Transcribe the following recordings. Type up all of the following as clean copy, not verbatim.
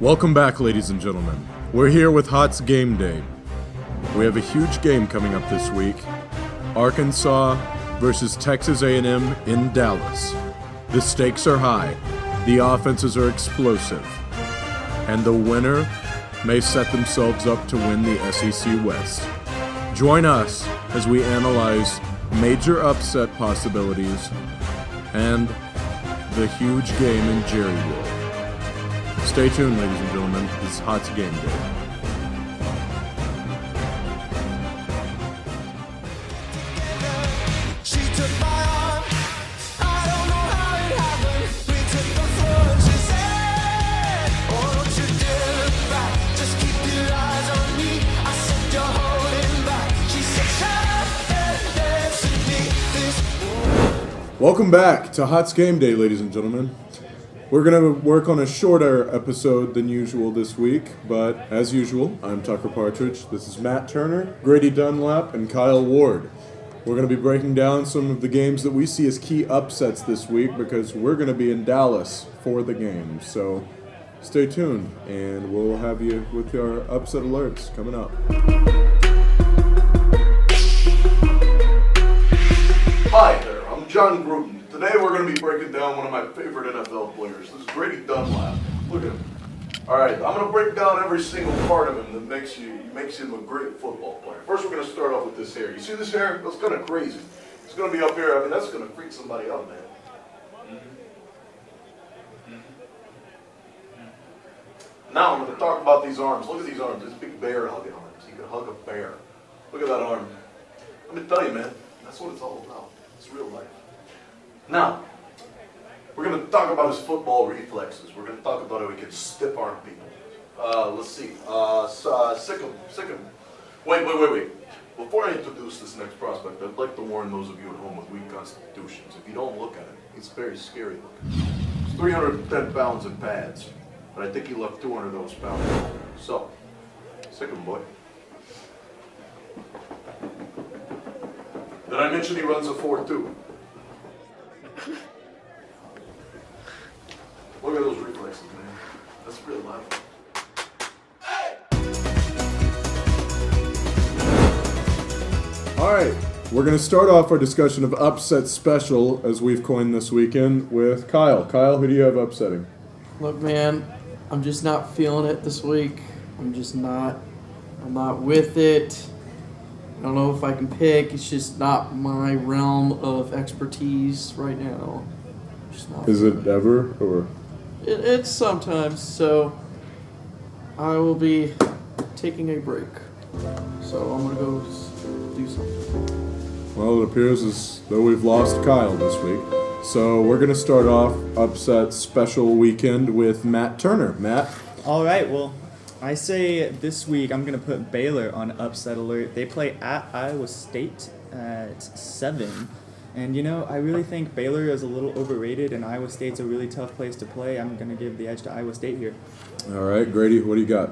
Welcome back, ladies and gentlemen. We're here with Hotz Game Day. We have a huge game coming up this week. Arkansas versus Texas A&M in Dallas. The stakes are high, the offenses are explosive, and the winner may set themselves up to win the SEC West. Join us as we analyze major upset possibilities and the huge game in Jerry World. Stay tuned, ladies and gentlemen. This is Hotz Game Day. Welcome back to Hotz Game Day, ladies and gentlemen. We're going to work on a shorter episode than usual this week, but as usual, I'm Tucker Partridge. This is Matt Turner, Grady Dunlap, and Kyle Ward. We're going to be breaking down some of the games that we see as key upsets this week because we're going to be in Dallas for the game. So stay tuned, and we'll have you with our upset alerts coming up. Hi there, I'm John Gruden. Today we're going to be breaking down one of my favorite NFL players. This is Grady Dunlap. Look at him. Alright, I'm going to break down every single part of him that makes him a great football player. First we're going to start off with this hair. You see this hair? That's kind of crazy. It's going to be up here. I mean, that's going to freak somebody out, man. Now I'm going to talk about these arms. Look at these arms. This big bear hugging arms. He can hug a bear. Look at that arm. Let me tell you, man, that's what it's all about. It's real life. Now, we're going to talk about his football reflexes. We're going to talk about how he can stiff arm people. Let's see. Sick him. Wait. Before I introduce this next prospect, I'd like to warn those of you at home with weak constitutions. If you don't look at him, he's very scary looking. He's 310 pounds in pads, but I think he left 200 of those pounds at home. So, sick him, boy. Did I mention he runs a 4.2? Look at those reflexes, man. That's real life. All right, we're going to start off our discussion of upset special, as we've coined this weekend, with Kyle. Kyle, who do you have upsetting? Look, man, I'm just not feeling it this week. I'm not with it. I don't know if I can pick. It's just not my realm of expertise right now. Is it ever, or? It's sometimes, so I will be taking a break. So I'm going to go do something. Well, it appears as though we've lost Kyle this week. So we're going to start off upset special weekend with Matt Turner. Matt? All right, well, I say this week I'm going to put Baylor on upset alert. They play at Iowa State at 7. And, I really think Baylor is a little overrated, and Iowa State's a really tough place to play. I'm going to give the edge to Iowa State here. All right, Grady, what do you got?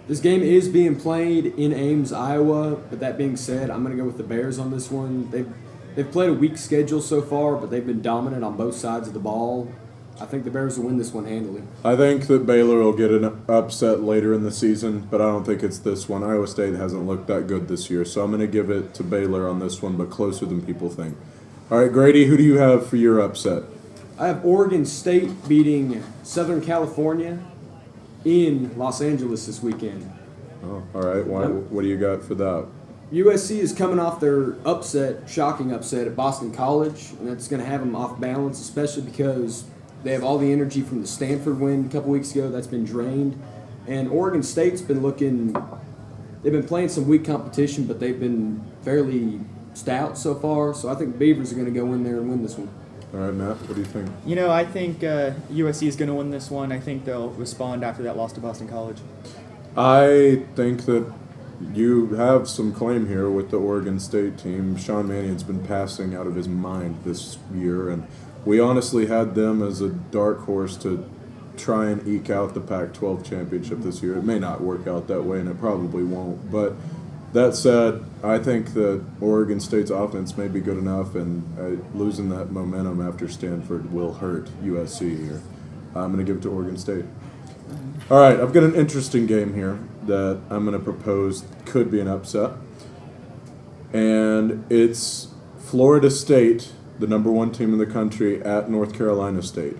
This game is being played in Ames, Iowa, but that being said, I'm going to go with the Bears on this one. They've played a weak schedule so far, but they've been dominant on both sides of the ball. I think the Bears will win this one handily. I think that Baylor will get an upset later in the season, but I don't think it's this one. Iowa State hasn't looked that good this year, so I'm going to give it to Baylor on this one, but closer than people think. All right, Grady, who do you have for your upset? I have Oregon State beating Southern California in Los Angeles this weekend. Oh, all right. What do you got for that? USC is coming off their shocking upset at Boston College, and that's going to have them off balance, especially because they have all the energy from the Stanford win a couple weeks ago that's been drained. And Oregon State's been they've been playing some weak competition, but they've been fairly stout so far. So I think the Beavers are going to go in there and win this one. All right, Matt, what do you think? I think USC is going to win this one. I think they'll respond after that loss to Boston College. I think that you have some claim here with the Oregon State team. Sean Mannion's been passing out of his mind this year, and we honestly had them as a dark horse to try and eke out the Pac-12 championship this year. It may not work out that way, and it probably won't. But that said, I think that Oregon State's offense may be good enough, and losing that momentum after Stanford will hurt USC here. I'm going to give it to Oregon State. All right, I've got an interesting game here that I'm going to propose could be an upset. And it's Florida State, the number one team in the country, at North Carolina State.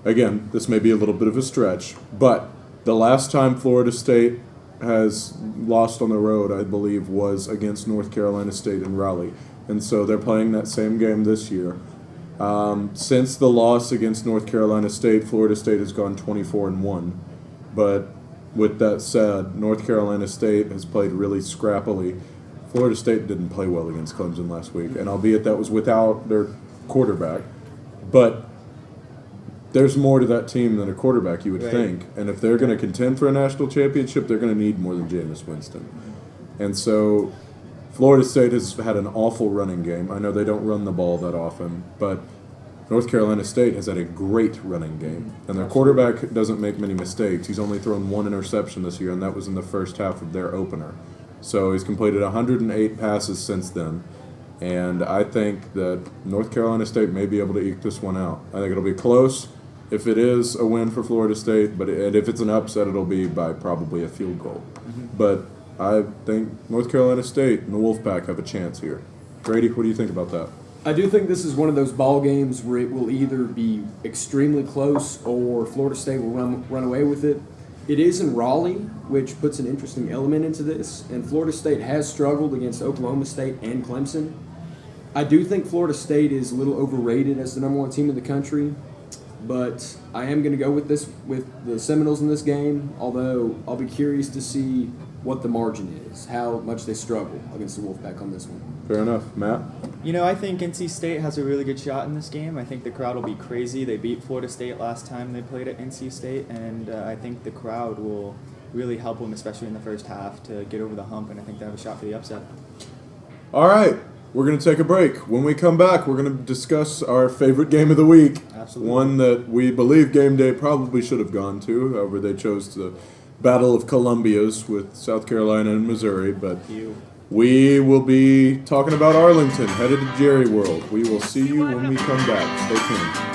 Again, this may be a little bit of a stretch, but the last time Florida State has lost on the road, I believe, was against North Carolina State in Raleigh. And so they're playing that same game this year. Since the loss against North Carolina State, Florida State has gone 24-1. But with that said, North Carolina State has played really scrappily. Florida State didn't play well against Clemson last week, and albeit that was without their quarterback. But there's more to that team than a quarterback, you would think. And if they're going to contend for a national championship, they're going to need more than Jameis Winston. And so Florida State has had an awful running game. I know they don't run the ball that often, but North Carolina State has had a great running game. And their quarterback doesn't make many mistakes. He's only thrown one interception this year, and that was in the first half of their opener. So he's completed 108 passes since then. And I think that North Carolina State may be able to eke this one out. I think it'll be close if it is a win for Florida State, and if it's an upset, it'll be by probably a field goal. But I think North Carolina State and the Wolfpack have a chance here. Grady, what do you think about that? I do think this is one of those ball games where it will either be extremely close or Florida State will run away with it. It is in Raleigh, which puts an interesting element into this, and Florida State has struggled against Oklahoma State and Clemson. I do think Florida State is a little overrated as the number one team in the country, but I am going to go with the Seminoles in this game, although I'll be curious to see what the margin is, how much they struggle against the Wolfpack on this one. Fair enough. Matt? You know, I think NC State has a really good shot in this game. I think the crowd will be crazy. They beat Florida State last time they played at NC State, and I think the crowd will really help them, especially in the first half, to get over the hump, and I think they have a shot for the upset. All right. We're going to take a break. When we come back, we're going to discuss our favorite game of the week. Absolutely. One that we believe Game Day probably should have gone to. However, they chose the Battle of Columbia's with South Carolina and Missouri. But we will be talking about Arlington, headed to Jerry World. We will see you when we come back. Stay tuned.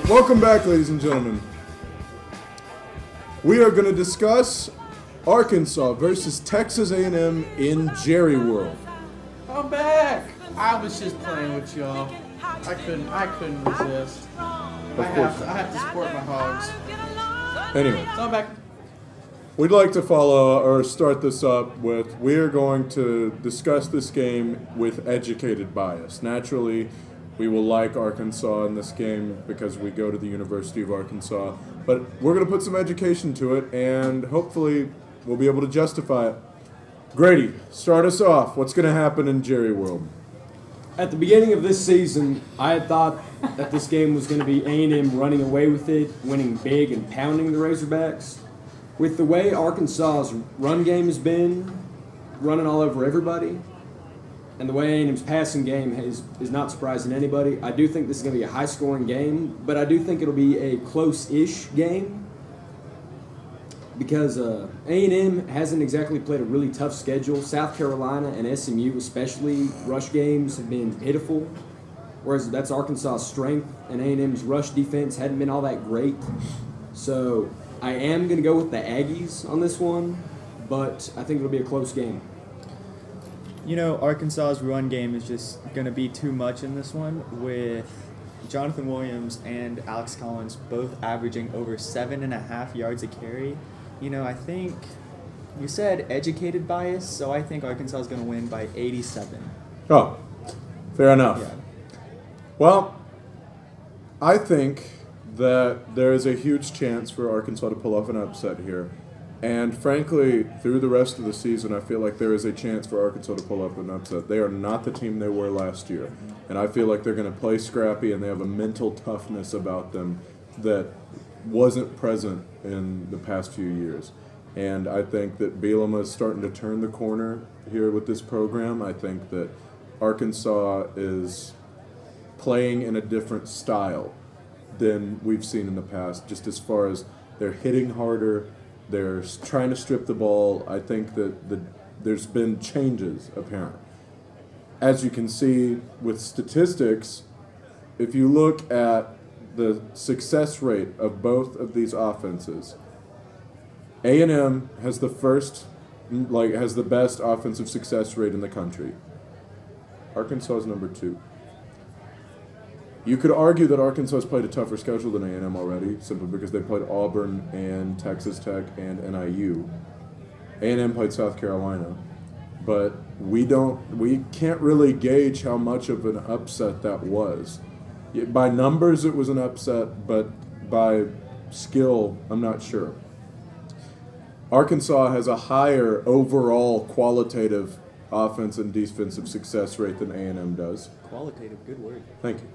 Welcome back, ladies and gentlemen. We are going to discuss Arkansas versus Texas A&M in Jerry World. I'm back. I was just playing with y'all. I couldn't resist. I have to support my hogs. Anyway, So I'm back. we'd like to follow or start this up with, we're going to discuss this game with educated bias. Naturally, we will like Arkansas in this game because we go to the University of Arkansas. But we're going to put some education to it, and hopefully we'll be able to justify it. Grady, start us off. What's going to happen in Jerry World? At the beginning of this season, I had thought that this game was going to be A&M running away with it, winning big and pounding the Razorbacks. With the way Arkansas's run game has been, running all over everybody, and the way A&M's passing game is not surprising anybody, I do think this is going to be a high-scoring game, but I do think it'll be a close-ish game because A&M hasn't exactly played a really tough schedule. South Carolina and SMU especially, rush games have been pitiful, whereas that's Arkansas's strength, and A&M's rush defense hadn't been all that great. So I am going to go with the Aggies on this one, but I think it'll be a close game. You know, Arkansas's run game is just going to be too much in this one, with Jonathan Williams and Alex Collins both averaging over 7.5 yards a carry. You know, I think you said educated bias, so I think Arkansas is going to win by 87. Oh, fair enough. Yeah. Well, I think that there is a huge chance for Arkansas to pull off an upset here. And frankly, through the rest of the season, I feel like there is a chance for Arkansas to pull up an upset. They are not the team they were last year. And I feel like they're going to play scrappy, and they have a mental toughness about them that wasn't present in the past few years. And I think that Bielema is starting to turn the corner here with this program. I think that Arkansas is playing in a different style than we've seen in the past, just as far as they're hitting harder, they're trying to strip the ball. I think that there's been changes apparent. As you can see with statistics, if you look at the success rate of both of these offenses, A&M has the best offensive success rate in the country. Arkansas is number 2. You could argue that Arkansas has played a tougher schedule than A&M already, simply because they played Auburn and Texas Tech and NIU. A&M played South Carolina, but we can't really gauge how much of an upset that was. By numbers, it was an upset, but by skill, I'm not sure. Arkansas has a higher overall qualitative offense and defensive success rate than A&M does. Qualitative, good word. Thank you.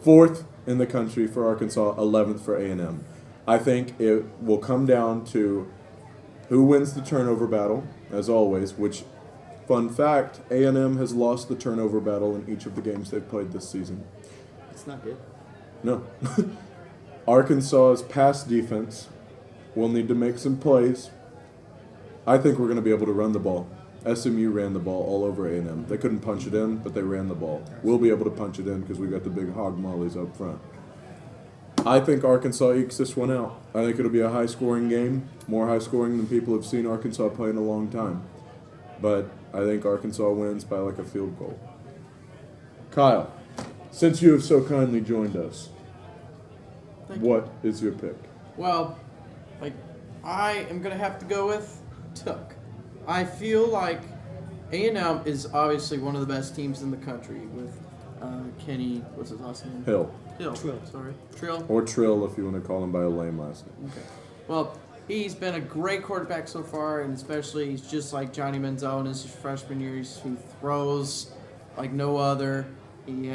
4th in the country for Arkansas, 11th for A&M. I think it will come down to who wins the turnover battle, as always, which, fun fact, A&M has lost the turnover battle in each of the games they've played this season. It's not good. No. Arkansas's pass defense will need to make some plays. I think we're going to be able to run the ball. SMU ran the ball all over A&M. They couldn't punch it in, but they ran the ball. We'll be able to punch it in because we got the big hog mollies up front. I think Arkansas ekes this one out. I think it'll be a high-scoring game, more high-scoring than people have seen Arkansas play in a long time. But I think Arkansas wins by like a field goal. Kyle, since you have so kindly joined us, what is your pick? Well, I am going to have to go with Tuck. I feel like A&M is obviously one of the best teams in the country with Kenny, what's his last name? Hill. Trill. Or Trill if you want to call him by a lame last name. Okay. Well, he's been a great quarterback so far, and especially he's just like Johnny Manziel in his freshman year. He throws like no other. He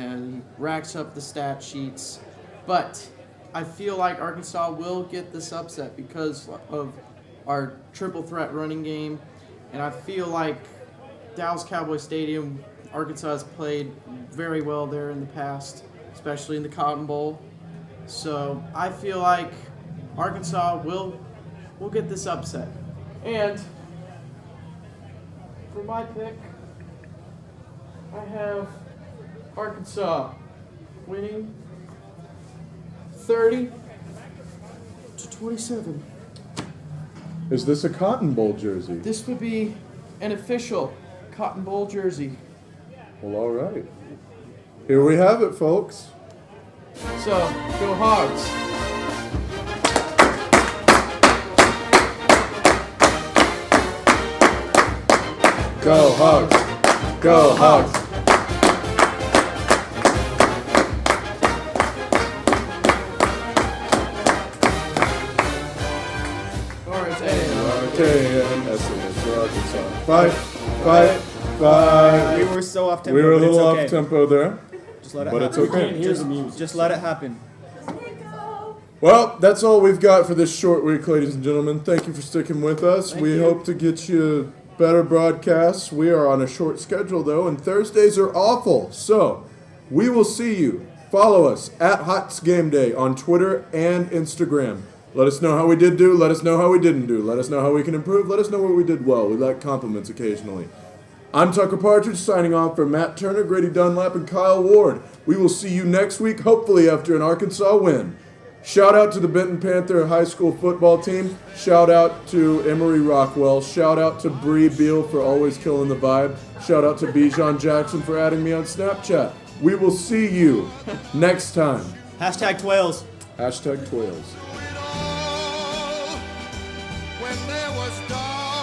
racks up the stat sheets. But I feel like Arkansas will get this upset because of our triple threat running game. And I feel like Dallas Cowboy Stadium, Arkansas has played very well there in the past, especially in the Cotton Bowl. So I feel like Arkansas will get this upset. And for my pick, I have Arkansas winning 30-27. Is this a Cotton Bowl jersey? This would be an official Cotton Bowl jersey. Well, all right. Here we have it, folks. So, go Hogs. Go Hogs. Go Hogs. Five. We were so off tempo. We were a but it's little okay. off tempo there, Just let it but happen. it's okay. Just let it happen. Well, that's all we've got for this short week, ladies and gentlemen. Thank you for sticking with us. We hope to get you better broadcasts. We are on a short schedule, though, and Thursdays are awful. So, we will see you. Follow us at Hotz Game Day on Twitter and Instagram. Let us know how we did do. Let us know how we didn't do. Let us know how we can improve. Let us know what we did well. We like compliments occasionally. I'm Tucker Partridge, signing off for Matt Turner, Grady Dunlap, and Kyle Ward. We will see you next week, hopefully after an Arkansas win. Shout out to the Benton Panther High School football team. Shout out to Emory Rockwell. Shout out to Bree Beal for always killing the vibe. Shout out to Bijan Jackson for adding me on Snapchat. We will see you next time. Hashtag Twales. Hashtag Twales. When there was dark